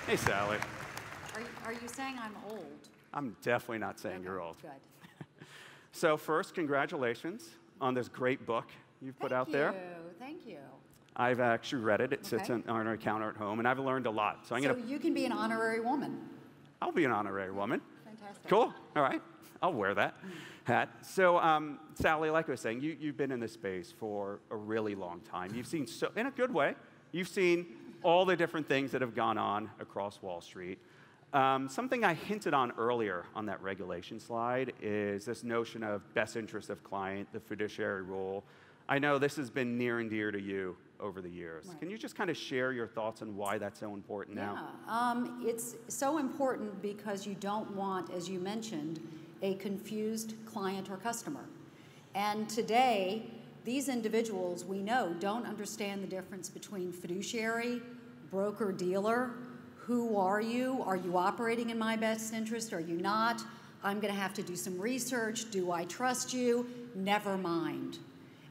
Hey, Sallie. Are you saying I'm old? I'm definitely not saying you're old. Good. So first, congratulations on this great book you've put out there. Thank you. I've actually read it. It sits on our counter at home, and I've learned a lot. So you can be an honorary woman. I'll be an honorary woman. Fantastic. Cool. All right. I'll wear that hat. So, Sallie, like I was saying, you've been in this space for a really long time. You've seen, in a good way, you've seen all the different things that have gone on across Wall Street. Something I hinted on earlier on that regulation slide is this notion of best interest of client, the fiduciary rule. I know this has been near and dear to you over the years. Right. Can you just kind of share your thoughts on why that's so important now? It's so important because you don't want, as you mentioned, a confused client or customer. And today, these individuals, we know, don't understand the difference between fiduciary, broker-dealer. Who are you? Are you operating in my best interest? Are you not? I'm going to have to do some research. Do I trust you? Never mind.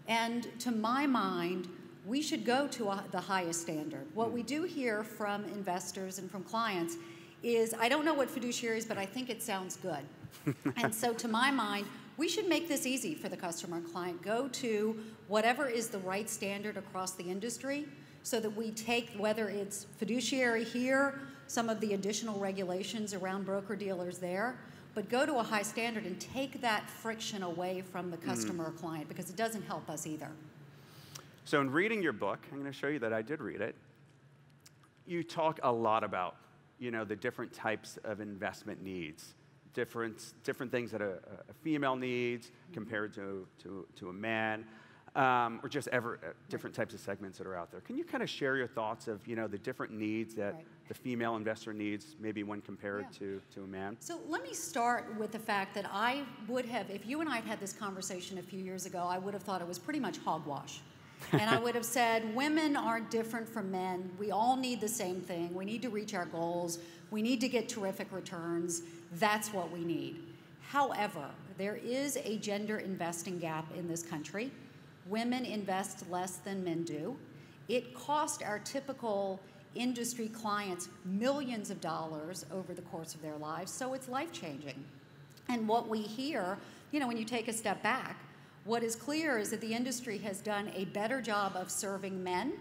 And to my mind, we should go to the highest standard. What we do hear from investors and from clients is, I don't know what fiduciary is, but I think it sounds good. And so to my mind, we should make this easy for the customer and client. Go to whatever is the right standard across the industry so that we take, whether it's fiduciary here, some of the additional regulations around broker-dealers there, but go to a high standard and take that friction away from the customer or client, because it doesn't help us either. So in reading your book, I'm going to show you that I did read it. You talk a lot about, the different types of investment needs, different things that a female needs compared to a man, or just different types of segments that are out there. Can you kind of share your thoughts of, the different needs that the female investor needs, maybe when compared to a man? So let me start with the fact that I would have, if you and I had had this conversation a few years ago, I would have thought it was pretty much hogwash. And I would have said, women aren't different from men. We all need the same thing. We need to reach our goals. We need to get terrific returns. That's what we need. However, there is a gender investing gap in this country. Women invest less than men do. It cost our typical industry clients millions of dollars over the course of their lives, so it's life-changing. And what we hear, when you take a step back, what is clear is that the industry has done a better job of serving men.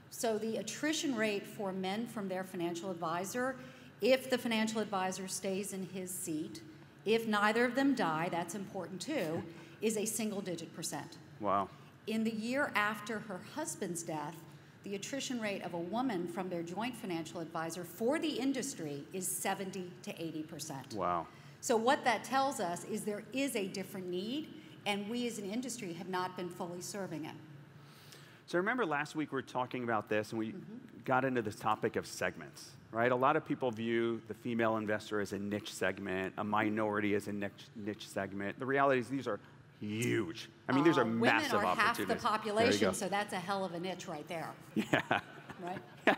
So the attrition rate for men from their financial advisor, if the financial advisor stays in his seat, if neither of them die, that's important too, is a single-digit %. Wow. In the year after her husband's death, the attrition rate of a woman from their joint financial advisor for the industry is 70 to 80%. Wow. So what that tells us is there is a different need, and we as an industry have not been fully serving it. So remember last week we were talking about this, and we got into this topic of segments, right? A lot of people view the female investor as a niche segment, a minority as a niche segment. The reality is these are huge. I mean, these are massive opportunities. Women are half the population, so that's a hell of a niche right there. Yeah. Right? Yeah.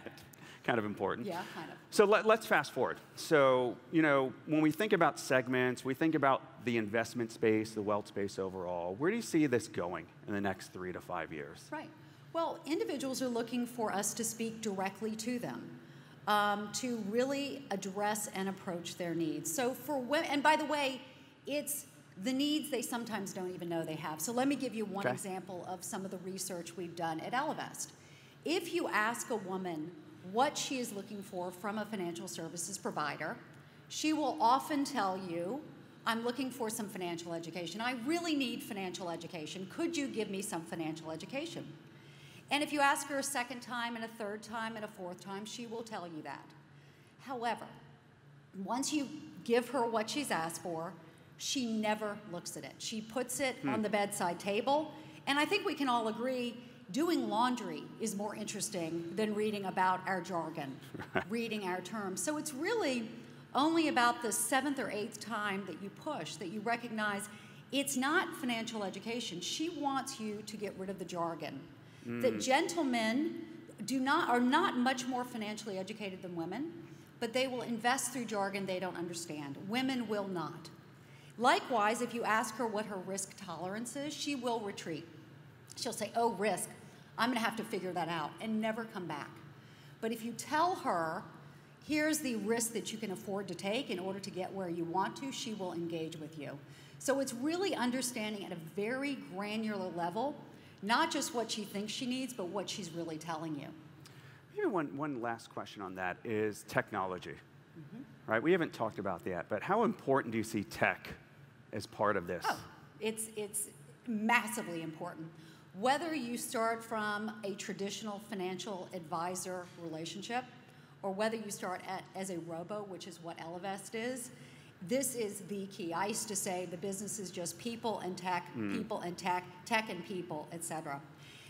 Kind of important. Yeah, kind of. So let's fast forward. So, when we think about segments, we think about the investment space, the wealth space overall. Where do you see this going in the next 3 to 5 years? Right. Well, individuals are looking for us to speak directly to them, to really address and approach their needs. So for women, and by the way, it's the needs they sometimes don't even know they have. So let me give you one example of some of the research we've done at Ellevest. If you ask a woman what she is looking for from a financial services provider, she will often tell you, I'm looking for some financial education. I really need financial education. Could you give me some financial education? And if you ask her a second time and a third time and a fourth time, she will tell you that. However, once you give her what she's asked for, she never looks at it. She puts it on the bedside table, and I think we can all agree doing laundry is more interesting than reading about our jargon, reading our terms. So it's really only about the 7th or 8th time that you push, that you recognize it's not financial education. She wants you to get rid of the jargon. That gentlemen are not much more financially educated than women, but they will invest through jargon they don't understand. Women will not. Likewise, if you ask her what her risk tolerance is, she will retreat. She'll say, oh, risk, I'm going to have to figure that out, and never come back. But if you tell her, here's the risk that you can afford to take in order to get where you want to, she will engage with you. So it's really understanding at a very granular level, not just what she thinks she needs, but what she's really telling you. Maybe one last question on that is technology. Right? We haven't talked about that, but how important do you see tech as part of this? Oh, it's massively important. Whether you start from a traditional financial advisor relationship, or whether you start as a robo, which is what Ellevest is, this is the key. I used to say the business is just people and tech, people and tech, tech and people, et cetera.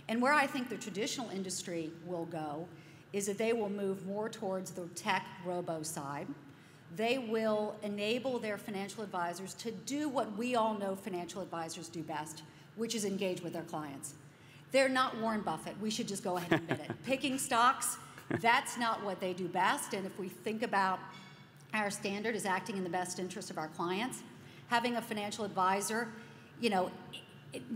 And where I think the traditional industry will go is that they will move more towards the tech robo side. They will enable their financial advisors to do what we all know financial advisors do best, which is engage with their clients. They're not Warren Buffett. We should just go ahead and admit it. Picking stocks, that's not what they do best. And if we think about our standard as acting in the best interest of our clients, having a financial advisor,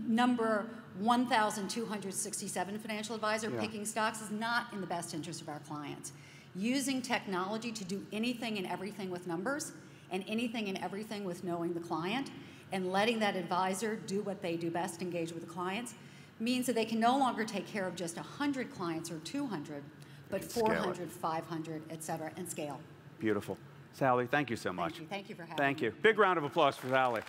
number 1,267 financial advisor picking stocks is not in the best interest of our clients. Using technology to do anything and everything with numbers and anything and everything with knowing the client and letting that advisor do what they do best, engage with the clients, means that they can no longer take care of just 100 clients or 200, but 400, 500, et cetera, and scale. Beautiful. Sallie, thank you so much. Thank you for having me. Thank you. Big round of applause for Sallie.